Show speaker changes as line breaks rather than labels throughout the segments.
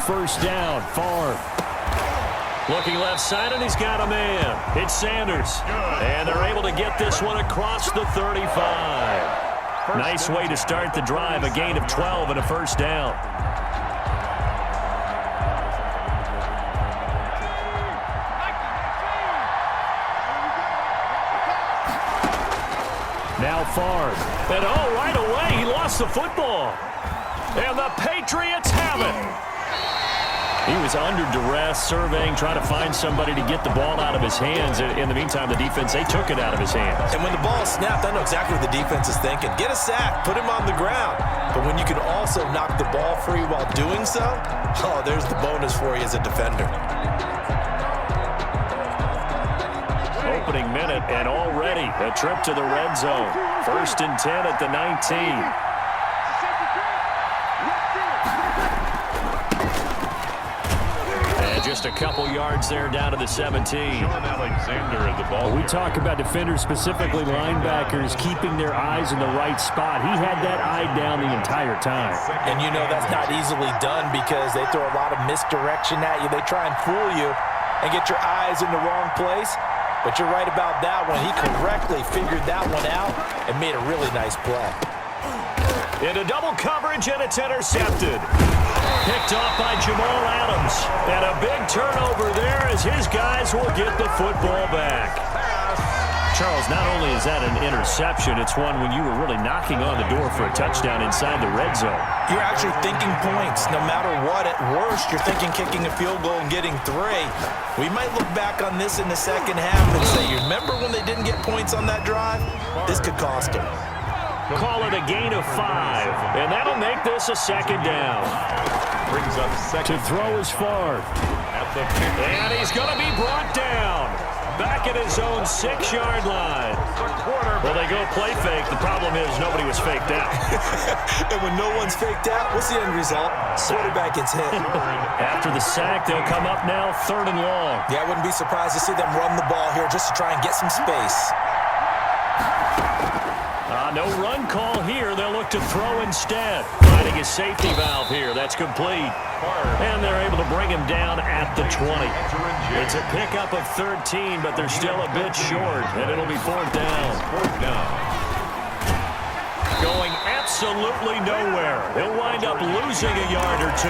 first down. Favre. Looking left side, and he's got a man. It's Sanders. And they're able to get this one across the 35. Nice way to start the drive. A gain of 12 and a first down. Now Favre. And right away, he lost the football. And the Patriots have it. He was under duress, surveying, trying to find somebody to get the ball out of his hands. In the meantime, the defense, they took it out of his hands.
And when the ball is snapped, I know exactly what the defense is thinking. Get a sack, put him on the ground. But when you can also knock the ball free while doing so, there's the bonus for you as a defender.
Opening minute, and already a trip to the red zone. 1st and 10 at the 19. Just a couple yards there down to the 17.
Alexander at the ball.
We talk about defenders, specifically linebackers, keeping their eyes in the right spot. He had that eye down the entire time.
And you know that's not easily done because they throw a lot of misdirection at you. They try and fool you and get your eyes in the wrong place. But you're right about that one. He correctly figured that one out and made a really nice play.
Into double coverage, and it's intercepted. Picked off by Jamal Adams. And a big turnover there as his guys will get the football back. Charles, not only is that an interception, it's one when you were really knocking on the door for a touchdown inside the red zone.
You're actually thinking points. No matter what, at worst, you're thinking kicking a field goal and getting 3. We might look back on this in the second half and say, you remember when they didn't get points on that drive? This could cost them.
Call it a gain of 5, and that'll make this a second down.
Brings up second.
To throw is Favre. And he's going to be brought down. Back at his own 6-yard line. Well, they go play fake. The problem is nobody was faked out.
And when no one's faked out, what's the end result? Quarterback gets hit.
After the sack, they'll come up now 3rd and long.
Yeah, I wouldn't be surprised to see them run the ball here just to try and get some space.
No run call here. They'll look to throw instead. Finding a safety valve here. That's complete. And they're able to bring him down at the 20. It's a pickup of 13, but they're still a bit short, and it'll be 4th down. Going absolutely nowhere. He'll wind up losing a yard or 2.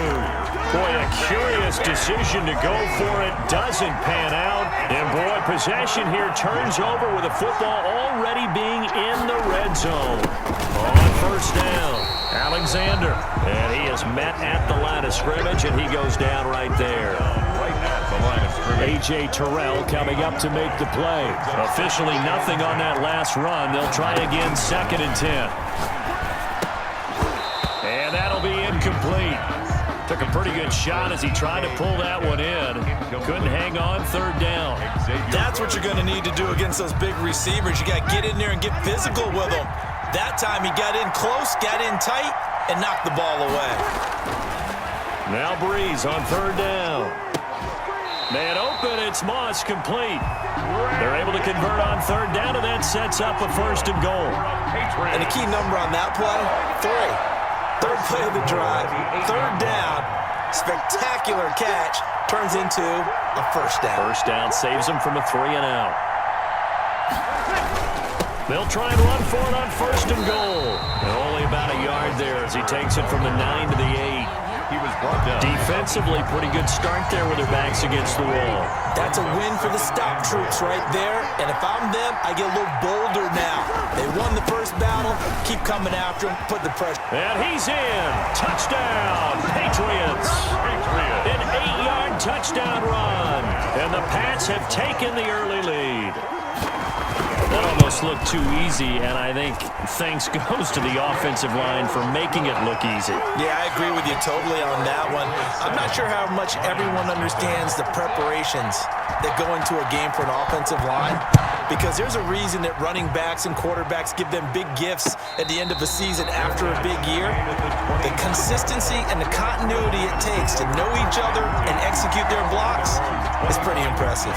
Boy, a curious decision to go for it. Doesn't pan out. And boy, possession here turns over with a football already being in the red zone. On 1st down, Alexander. And he is met at the line of scrimmage, and he goes down right there.
Right at the line of scrimmage.
A.J. Terrell coming up to make the play. Officially nothing on that last run. They'll try again 2nd and 10. And that'll be incomplete. Took a pretty good shot as he tried to pull that one in. Couldn't hang on. 3rd down.
That's what you're going to need to do against those big receivers. You got to get in there and get physical with them. That time he got in close, got in tight, and knocked the ball away.
Now Breeze on 3rd down. Man open, it's Moss, complete. They're able to convert on 3rd down, and that sets up a 1st and goal.
And the key number on that play, 3. 3rd play of the drive, 3rd down, spectacular catch, turns into a 1st down.
1st down saves them from a 3 and out. They'll try and run for it on 1st and goal. And only about a yard there as he takes it from the 9 to the 8.
He was brought down.
Defensively, pretty good start there with their backs against the wall.
That's a win for the stop troops right there. And if I'm them, I get a little bolder now. They won the first battle. Keep coming after them. Put the pressure.
And he's in. Touchdown, Patriots. An 8-yard touchdown run. And the Pats have taken the early lead. That almost looked too easy, and I think thanks goes to the offensive line for making it look easy.
Yeah, I agree with you totally on that one. I'm not sure how much everyone understands the preparations that go into a game for an offensive line, because there's a reason that running backs and quarterbacks give them big gifts at the end of a season after a big year. The consistency and the continuity it takes to know each other and execute their blocks is pretty impressive.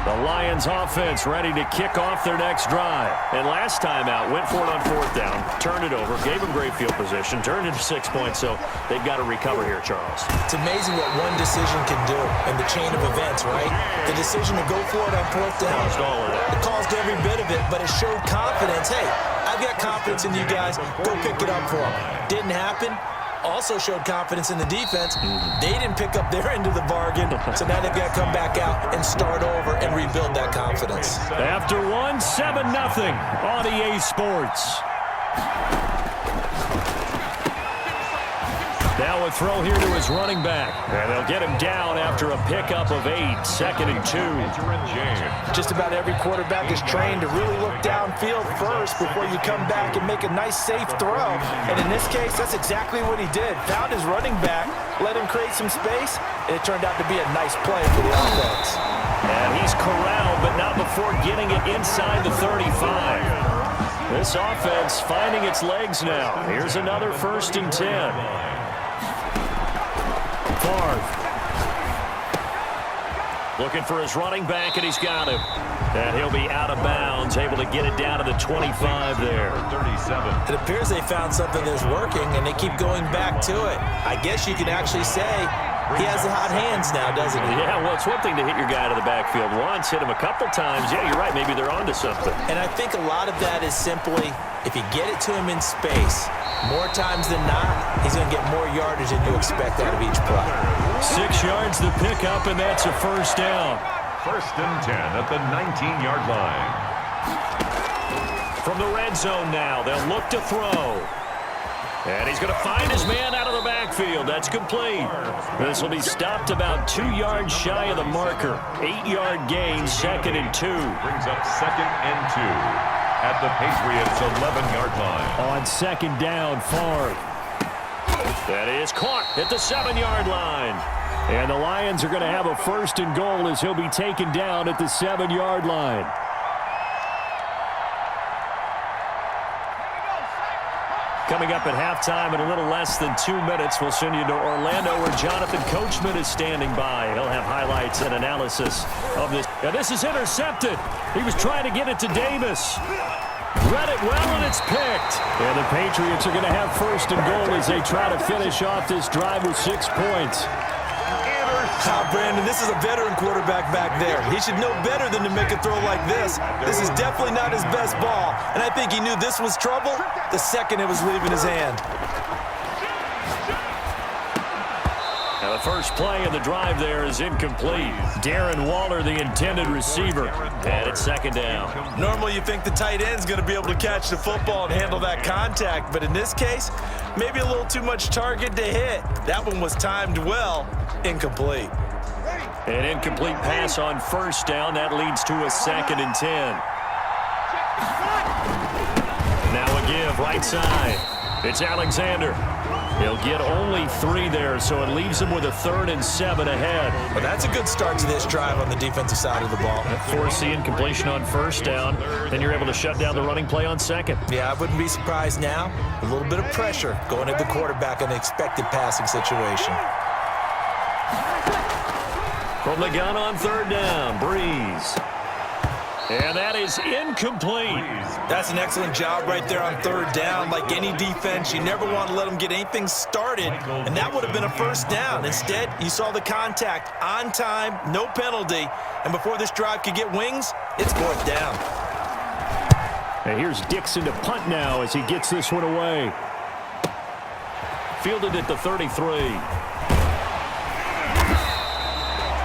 The Lions offense ready to kick off their next drive. And last time out, went for it on 4th down, turned it over, gave them great field position, turned it to 6 points, so they've got to recover here, Charles.
It's amazing what one decision can do in the chain of events, right? The decision to go for it on 4th down.
Caused all of that.
It caused every bit of it, but it showed confidence. Hey, I've got confidence in you guys. Go pick it up for them. Didn't happen. Also showed confidence in the defense. They didn't pick up their end of the bargain, so now they've got to come back out and start over and rebuild that confidence.
After one, 7-0 on EA Sports. Now a throw here to his running back. And they'll get him down after a pickup of 8, 2nd and 2.
Just about every quarterback is trained to really look downfield first before you come back and make a nice, safe throw. And in this case, that's exactly what he did. Found his running back, let him create some space, and it turned out to be a nice play for the offense.
And he's corralled, but not before getting it inside the 35. This offense finding its legs now. Here's another 1st and 10. Looking for his running back, and he's got him. And he'll be out of bounds, able to get it down to the 25 there.
37.
It appears they found something that's working, and they keep going back to it. I guess you can actually say he has the hot hands now, doesn't he?
Yeah, well, it's one thing to hit your guy to the backfield once, hit him a couple times. Yeah, you're right. Maybe they're onto something.
And I think a lot of that is simply if you get it to him in space, more times than not, he's going to get more yardage than you expect out of each play.
6 yards to pick up, and that's a 1st down.
1st and 10 at the 19-yard line.
From the red zone now, they'll look to throw. And he's going to find his man out of the backfield. That's complete. This will be stopped about 2 yards shy of the marker. 8-yard gain, 2nd and 2.
Brings up 2nd and 2 at the Patriots' 11-yard line.
On 2nd down, Favre. That is caught at the 7-yard line. And the Lions are going to have a 1st and goal as he'll be taken down at the 7-yard line. Coming up at halftime in a little less than 2 minutes, we'll send you to Orlando where Jonathan Coachman is standing by. He'll have highlights and analysis of this. And this is intercepted. He was trying to get it to Davis. Read it well, and it's picked. And the Patriots are going to have 1st and goal as they try to finish off this drive with 6 points.
Brandon, this is a veteran quarterback back there. He should know better than to make a throw like this. This is definitely not his best ball, and I think he knew this was trouble the second it was leaving his hand.
Now the first play of the drive there is incomplete. Darren Waller, the intended receiver, and it's 2nd down.
Normally you think the tight end's going to be able to catch the football and handle that contact, but in this case, maybe a little too much target to hit. That one was timed well. Incomplete.
An incomplete pass on 1st down. That leads to a 2nd and 10. Now a give right side. It's Alexander. He'll get only 3 there, so it leaves him with a 3rd and 7 ahead.
Well, that's a good start to this drive on the defensive side of the ball.
Force the incompletion on 1st down. Then you're able to shut down the running play on 2nd.
Yeah, I wouldn't be surprised now. A little bit of pressure going at the quarterback in an expected passing situation.
From the gun on 3rd down, Breeze. And that is incomplete.
That's an excellent job right there on 3rd down. Like any defense, you never want to let them get anything started, and that would have been a 1st down. Instead, you saw the contact on time, no penalty, and before this drive could get wings, it's 4th down.
And here's Dixon to punt now as he gets this one away. Fielded at the 33.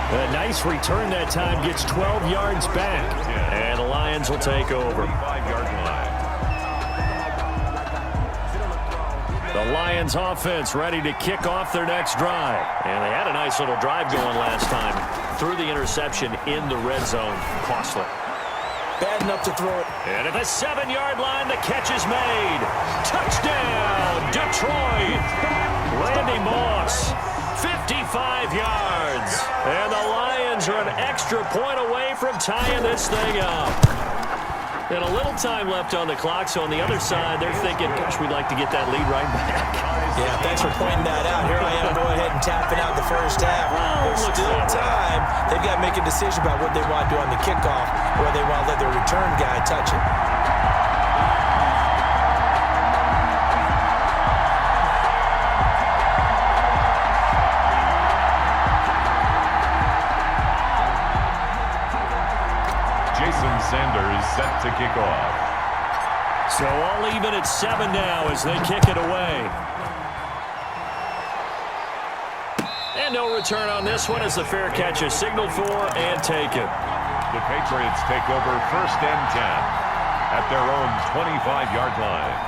A nice return that time, gets 12 yards back. And the Lions will take over.
5-yard line.
The Lions offense ready to kick off their next drive. And they had a nice little drive going last time. Threw the interception in the red zone. Costly.
Bad enough to throw it.
And at the 7-yard line, the catch is made. Touchdown, Detroit. Randy Moss. 55 yards. And the Lions are an extra point away from tying this thing up. And a little time left on the clock, so on the other side, they're thinking, gosh, we'd like to get that lead right back.
Yeah, thanks for pointing that out. Here I am going ahead and tapping out the first half. There's still time. They've got to make a decision about what they want to do on the kickoff, or they want to let their return guy touch it.
Sanders set to kick off.
So all even at 7 now as they kick it away. And no return on this one as the fair catch is signaled for and taken.
The Patriots take over 1st and 10 at their own 25-yard line.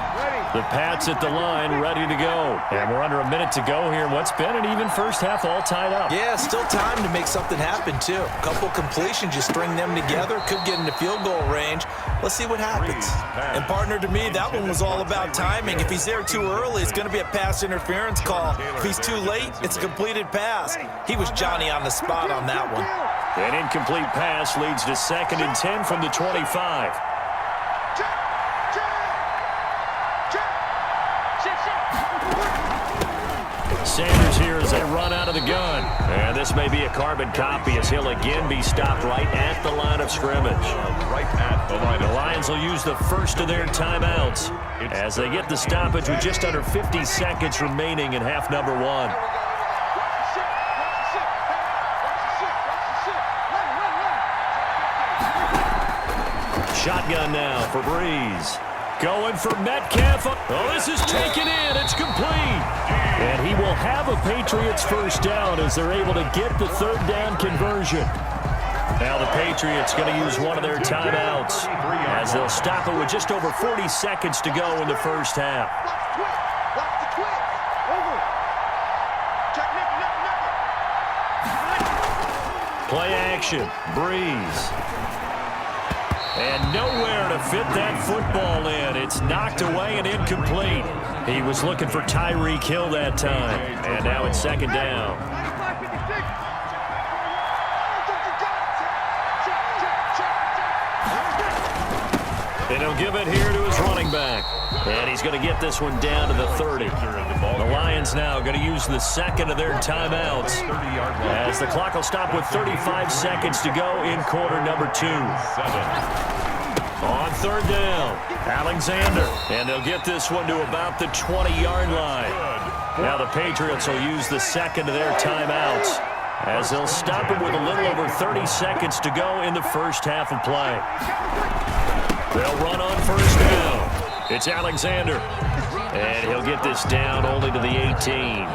The Pats at the line ready to go. And we're under a minute to go here in what's been an even first half all tied up.
Yeah, still time to make something happen, too. A couple completions, you string them together, could get into field goal range. Let's see what happens. And, partner, to me, that one was all about timing. If he's there too early, it's going to be a pass interference call. If he's too late, it's a completed pass. He was Johnny on the spot on that one.
An incomplete pass leads to 2nd and 10 from the 25. Sanders here as they run out of the gun. And this may be a carbon copy as he'll again be stopped right at the line of scrimmage.
Right at the line.
The Lions will use the first of their timeouts as they get the stoppage with just under 50 seconds remaining in half number 1. Shotgun now for Breeze. Going for Metcalf. Oh, this is taken in. It's complete. And he will have a Patriots first down as they're able to get the 3rd down conversion. Now the Patriots going to use one of their timeouts as they'll stop it with just over 40 seconds to go in the first half. Play action. Breeze. And nowhere to fit that football in. It's knocked away and incomplete. He was looking for Tyreek Hill that time. And now it's 2nd down. And he'll give it here to his running back. And he's going to get this one down to the 30. The Lions now going to use the 2nd of their timeouts as the clock will stop with 35 seconds to go in quarter number 2. On 3rd down, Alexander. And they'll get this one to about the 20-yard line. Now the Patriots will use the 2nd of their timeouts as they'll stop it with a little over 30 seconds to go in the first half of play. They'll run on 1st down. It's Alexander. And he'll get this down only to the 18.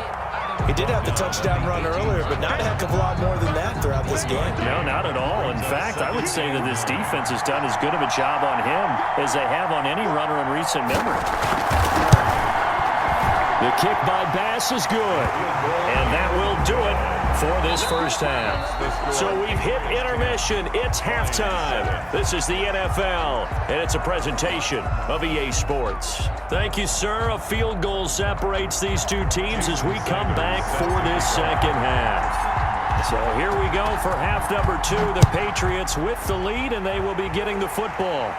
He did have the touchdown run earlier, but not a heck of a lot more than that throughout this game.
No, not at all. In fact, I would say that this defense has done as good of a job on him as they have on any runner in recent memory. The kick by Bass is good. And that will do it for this first half. So we've hit intermission. It's halftime. This is the NFL, and it's a presentation of EA Sports. Thank you, sir. A field goal separates these two teams as we come back for this 2nd half. So here we go for half number 2. The Patriots with the lead, and they will be getting the football.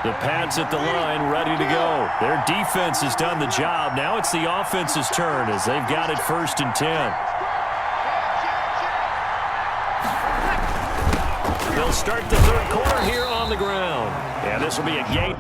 The Pats at the line ready to go. Their defense has done the job. Now it's the offense's turn as they've got it 1st and 10. They'll start the 3rd quarter here on the ground. And this will be a game.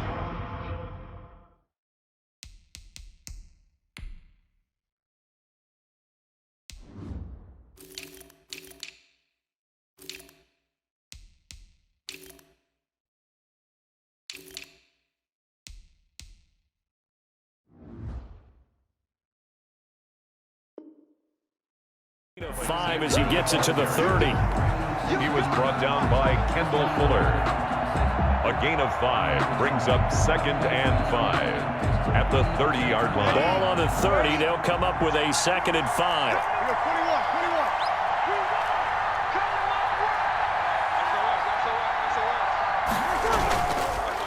Five as he gets it to the 30.
He was brought down by Kendall Fuller. A gain of 5 brings up 2nd and 5 at the 30-yard line.
Ball on the 30. They'll come up with a 2nd and 5.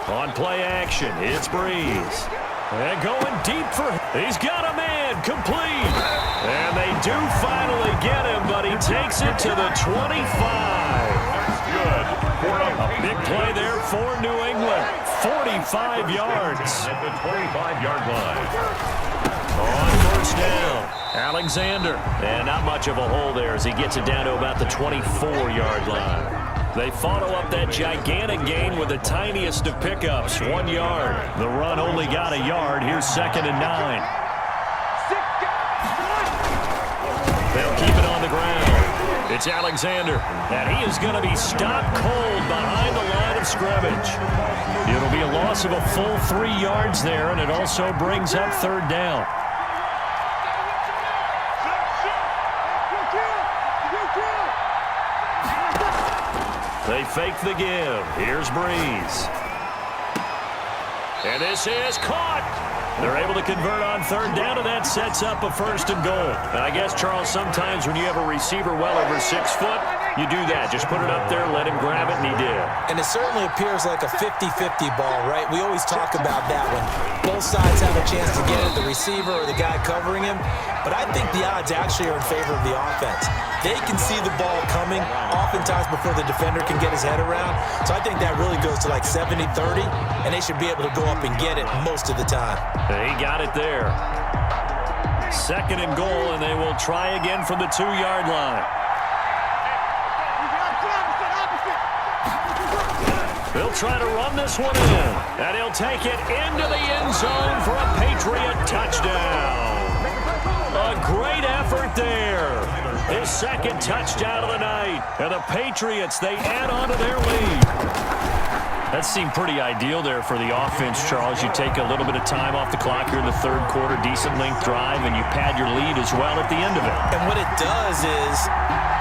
On play action, it's Breeze. And going deep for He's got a man, complete. And they do finally get him, but he takes it to the 25.
That's good.
A big play there for New England. 45 yards.
At the 25-yard line.
On first down, Alexander. And not much of a hole there as he gets it down to about the 24-yard line. They follow up that gigantic gain with the tiniest of pickups, 1 yard. The run only got a yard. Here's 2nd and 9. They'll keep it on the ground. It's Alexander, and he is going to be stopped cold behind the line of scrimmage. It'll be a loss of a full 3 yards there, and it also brings up 3rd down. They fake the give. Here's Breeze. And this is caught. They're able to convert on 3rd down, and that sets up a 1st and goal. And I guess, Charles, sometimes when you have a receiver well over 6 foot, you do that. Just put it up there, let him grab it, and he did.
And it certainly appears like a 50-50 ball, right? We always talk about that when both sides have a chance to get it, the receiver or the guy covering him. But I think the odds actually are in favor of the offense. They can see the ball coming oftentimes before the defender can get his head around. So I think that really goes to like 70-30, and they should be able to go up and get it most of the time.
He got it there. 2nd and goal, and they will try again from the 2-yard line. They'll try to run this one in, and he'll take it into the end zone for a Patriot touchdown. A great effort there. His 2nd touchdown of the night. And the Patriots, they add on to their lead. That seemed pretty ideal there for the offense, Charles. You take a little bit of time off the clock here in the 3rd quarter, decent length drive, and you pad your lead as well at the end of it.
And what it does is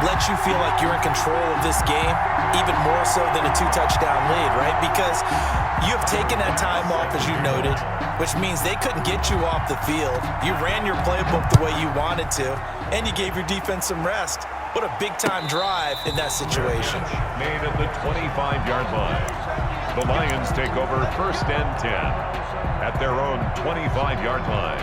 let you feel like you're in control of this game, even more so than a 2-touchdown lead, right? Because you have taken that time off, as you noted, which means they couldn't get you off the field. You ran your playbook the way you wanted to, and you gave your defense some rest. What a big-time drive in that situation.
Made at the 25-yard line. The Lions take over 1st and 10 at their own 25-yard line.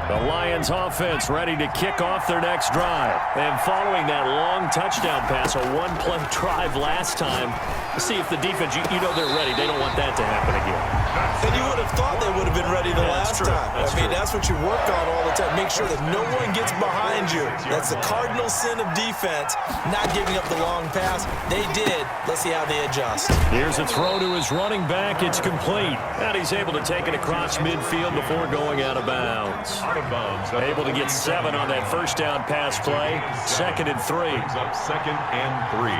The Lions offense ready to kick off their next drive. And following that long touchdown pass, a 1-play drive last time, see if the defense, you know they're ready. They don't want that to happen again.
And you would have thought they would have been ready the last time. That's what you work on all the time. Make sure that no one gets behind you. That's the cardinal sin of defense, not giving up the long pass. They did. Let's see how they adjust.
Here's a throw to his running back. It's complete. And he's able to take it across midfield before going out of bounds. Able to get 7 on that 1st down pass play. 2nd and 3.
Up 2nd and 3.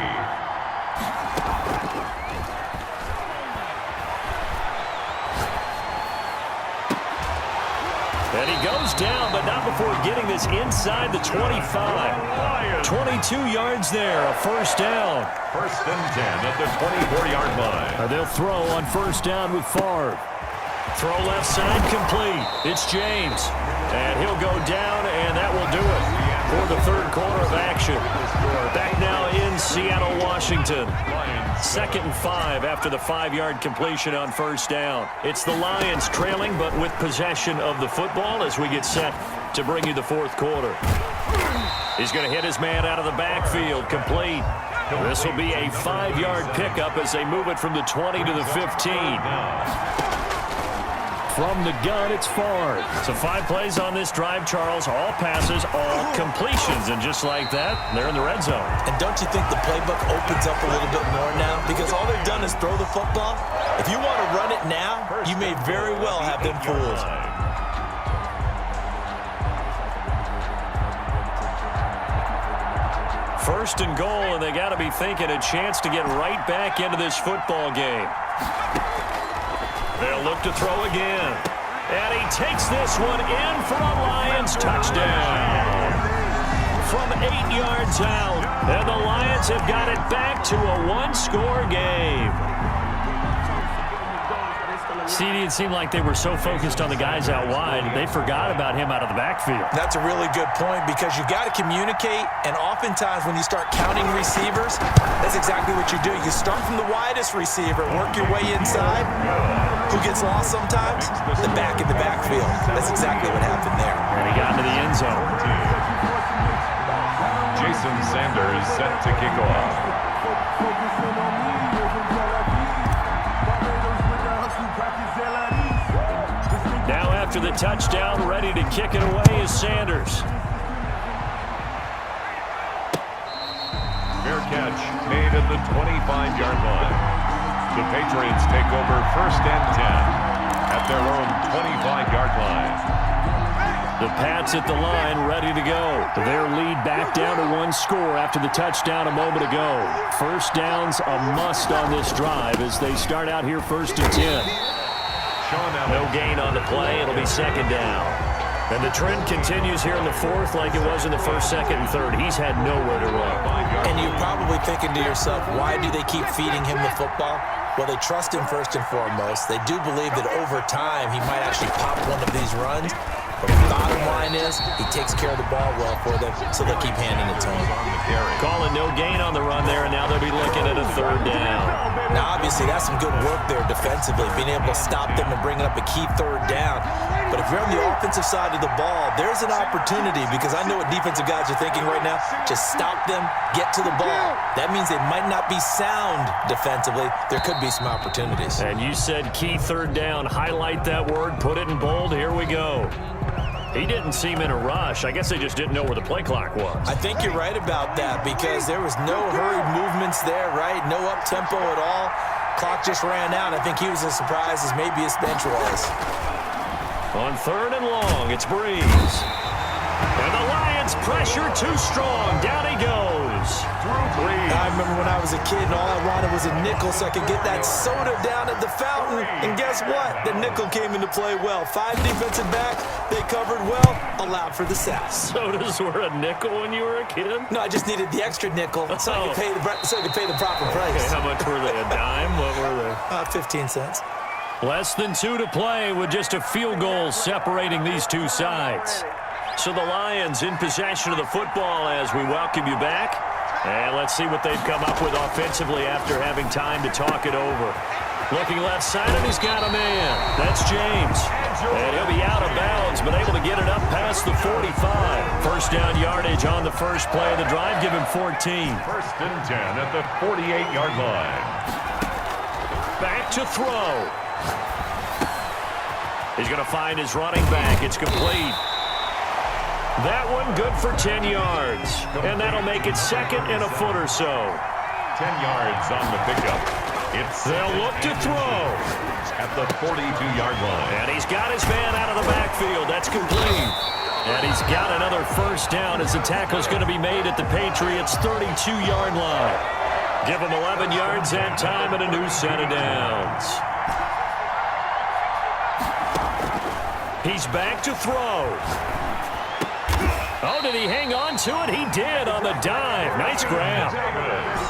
And he goes down, but not before getting this inside the 25. 22 yards there, a 1st down.
1st and 10 at the 24-yard line.
They'll throw on 1st down with Favre. Throw left side complete. It's James. And he'll go down, and that will do it for the 3rd quarter of action. Back now in Seattle, Washington. 2nd and 5 after the 5-yard completion on 1st down. It's the Lions trailing, but with possession of the football as we get set to bring you the 4th quarter. He's going to hit his man out of the backfield, complete. This will be a 5-yard pickup as they move it from the 20 to the 15. From the gun, it's Favre. So 5 plays on this drive, Charles. All passes, all completions. And just like that, they're in the red zone.
And don't you think the playbook opens up a little bit more now? Because all they've done is throw the football. If you want to run it now, you may very well have them fooled.
First and goal, and they got to be thinking a chance to get right back into this football game. They'll look to throw again. And he takes this one in for a Lions touchdown. From 8 yards out. And the Lions have got it back to a 1-score game. CD, it seemed like they were so focused on the guys out wide, they forgot about him out of the backfield.
That's a really good point because you got to communicate, and oftentimes when you start counting receivers, that's exactly what you do. You start from the widest receiver, work your way inside. Who gets lost sometimes? The back in the backfield. That's exactly what happened there.
And he got into the end zone.
Jason Sanders set to kick off.
Now after the touchdown, ready to kick it away is Sanders.
Fair catch made at the 25-yard line. The Patriots take over 1st and 10 at their own 25-yard line.
The Pats at the line, ready to go. Their lead back down to 1 score after the touchdown a moment ago. First down's a must on this drive as they start out here 1st and 10. No gain on the play. It'll be 2nd down. And the trend continues here in the 4th like it was in the 1st, 2nd, and 3rd. He's had nowhere to run.
And you're probably thinking to yourself, why do they keep feeding him the football? Well, they trust him first and foremost. They do believe that over time he might actually pop one of these runs. But the bottom line is he takes care of the ball well for them, so they'll keep handing it to him.
Calling no gain on the run there, and now they'll be looking at a 3rd down.
Now, obviously, that's some good work there defensively, being able to stop them and bringing up a key 3rd down. But if you're on the offensive side of the ball, there's an opportunity because I know what defensive guys are thinking right now. Just stop them, get to the ball. That means they might not be sound defensively. There could be some opportunities.
And you said key 3rd down. Highlight that word, put it in bold. Here we go. He didn't seem in a rush. I guess they just didn't know where the play clock was.
I think you're right about that because there was no hurried movements there, right? No up-tempo at all. Clock just ran out. I think he was as surprised as maybe his bench was.
On 3rd and long, it's Breeze. And the Lions pressure too strong. Down he goes.
I remember when I was a kid and all I wanted was a nickel so I could get that soda down at the fountain. And guess what? The nickel came into play well. 5 defensive backs, they covered well, allowed for the sack.
Sodas were a nickel when you were a kid?
No, I just needed the extra nickel so I could pay the proper price.
Okay, how much were they? A dime? What were they?
15 cents.
Less than 2 to play with just a field goal separating these two sides. So the Lions in possession of the football as we welcome you back. And let's see what they've come up with offensively after having time to talk it over. Looking left side, and he's got a man. That's James. And he'll be out of bounds, but able to get it up past the 45. First down yardage on the first play of the drive. Give him 14.
1st and 10 at the 48-yard line.
Back to throw. He's going to find his running back. It's complete. That one good for 10 yards. And that'll make it 2nd and a foot or so.
10 yards on the pickup.
They'll look to throw.
At the 42-yard line.
And he's got his man out of the backfield. That's complete. And he's got another first down as the tackle's going to be made at the Patriots' 32-yard line. Give him 11 yards that time and a new set of downs. He's back to throw. Oh, did he hang on to it? He did on the dive. Nice grab.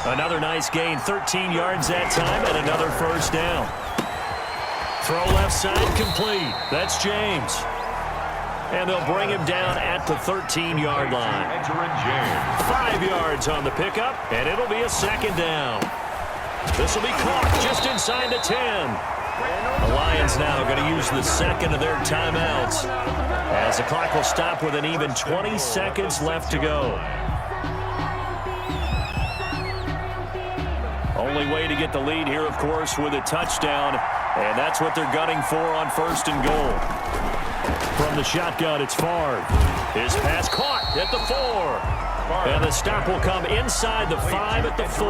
Another nice gain, 13 yards that time, and another first down. Throw left side complete. That's James. And they'll bring him down at the 13-yard line. 5 yards on the pickup, and it'll be a 2nd down. This will be caught just inside the 10. The Lions now going to use the 2nd of their timeouts as the clock will stop with an even 20 seconds left to go. Only way to get the lead here, of course, with a touchdown, and that's what they're gunning for on 1st and goal. From the shotgun, it's Favre. His pass caught at the 4. And the stop will come inside the 5 at the 4.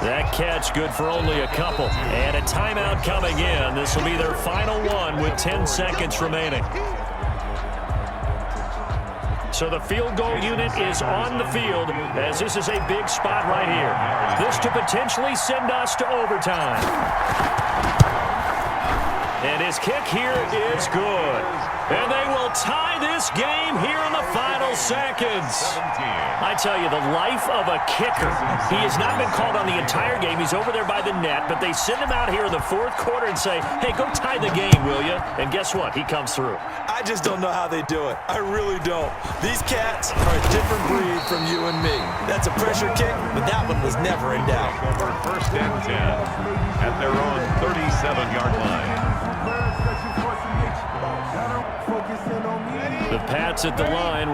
That catch good for only a couple. And a timeout coming in. This will be their final one with 10 seconds remaining. So the field goal unit is on the field as this is a big spot right here. This to potentially send us to overtime. And his kick here is good. And they will tie this game here in the final seconds.
17.
I tell you, the life of a kicker. He has not been called on the entire game. He's over there by the net, but they send him out here in the fourth quarter and say, hey, go tie the game, will you? And guess what? He comes through.
I just don't know how they do it. I really don't. These cats are a different breed from you and me. That's a pressure kick, but that one was never in doubt.
Over first and 10 at their own 37-yard line.
The Pats at the line.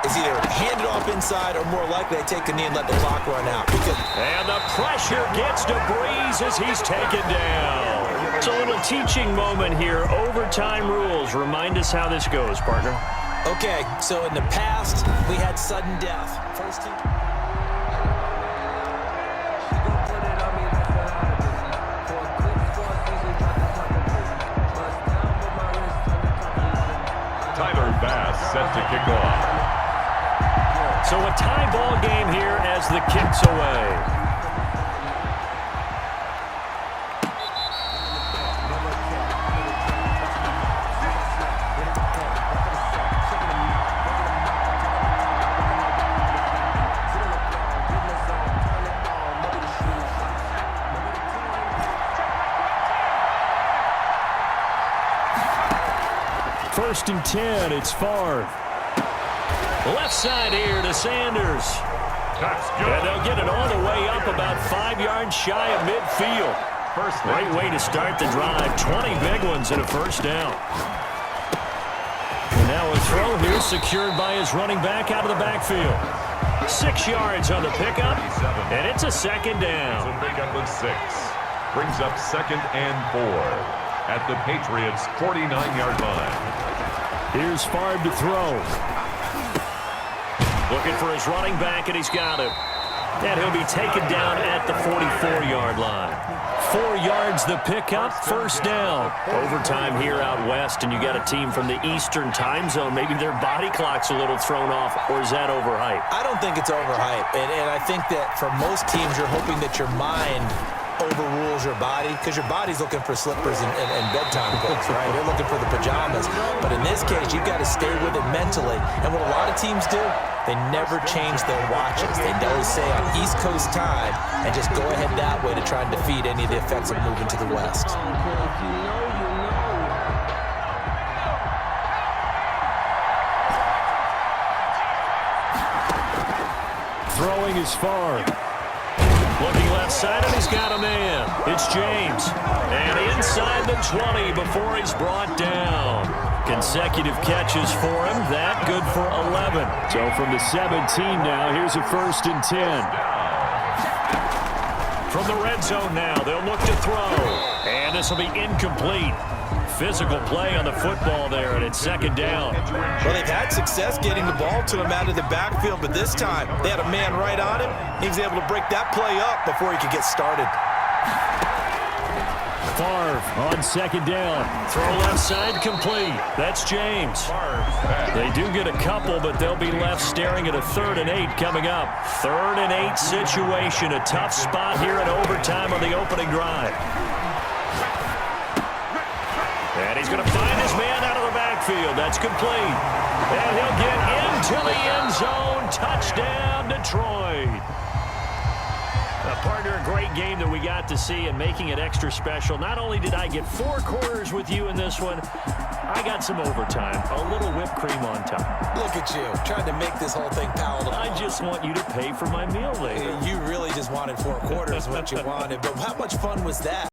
Is either hand it off inside or more likely they take a knee and let the clock run out.
And the pressure gets to Breeze as he's taken down. It's a little teaching moment here. Overtime rules. Remind us how this goes, partner.
Okay, so in the past, we had sudden death. First team.
Set to kick off.
So a tie ball game here as the kick's away. First and 10, it's Favre. Left side here to Sanders.
That's good.
And they'll get it all the way up about 5 yards shy of midfield. Great way to start the drive. 20 big ones and a first down. And now a throw here secured by his running back out of the backfield. 6 yards on the pickup, and it's a second down.
So pickup of 6. Brings up second and 4 at the Patriots' 49-yard line.
Here's Favre to throw. Looking for his running back, and he's got him. And he'll be taken down at the 44-yard line. 4 yards the pickup, first down. Overtime here out west, and you got a team from the Eastern time zone. Maybe their body clock's a little thrown off, or is that overhyped?
I don't think it's overhyped, and I think that for most teams, you're hoping that your mind overrules your body, because your body's looking for slippers and bedtime clothes, right? They're looking for the pajamas. But in this case, you've got to stay with it mentally. And what a lot of teams do, they never change their watches. They always say on East Coast time and just go ahead that way to try and defeat any of the effects of moving to the West.
Throwing is Favre. Looking left side, and he's got a man. It's James. And inside the 20 before he's brought down. Consecutive catches for him. That good for 11. So from the 17 now, here's a first and 10. From the red zone now, they'll look to throw. And this will be incomplete. Physical play on the football there, and it's second down.
Well, they've had success getting the ball to him out of the backfield, but this time they had a man right on him. He was able to break that play up before he could get started.
Favre on second down. Throw left side complete. That's James. They do get a couple, but they'll be left staring at a 3rd and 8 coming up. 3rd and 8 situation. A tough spot here in overtime on the opening drive. And he's going to find his man out of the backfield. That's complete. And he'll get into the end zone. Touchdown, Detroit. Partner, a great game that we got to see, and making it extra special. Not only did I get 4 quarters with you in this one, I got some overtime. A little whipped cream on top.
Look at you, trying to make this whole thing palatable.
I just want you to pay for my meal later.
You really just wanted 4 quarters, what you wanted. But how much fun was that?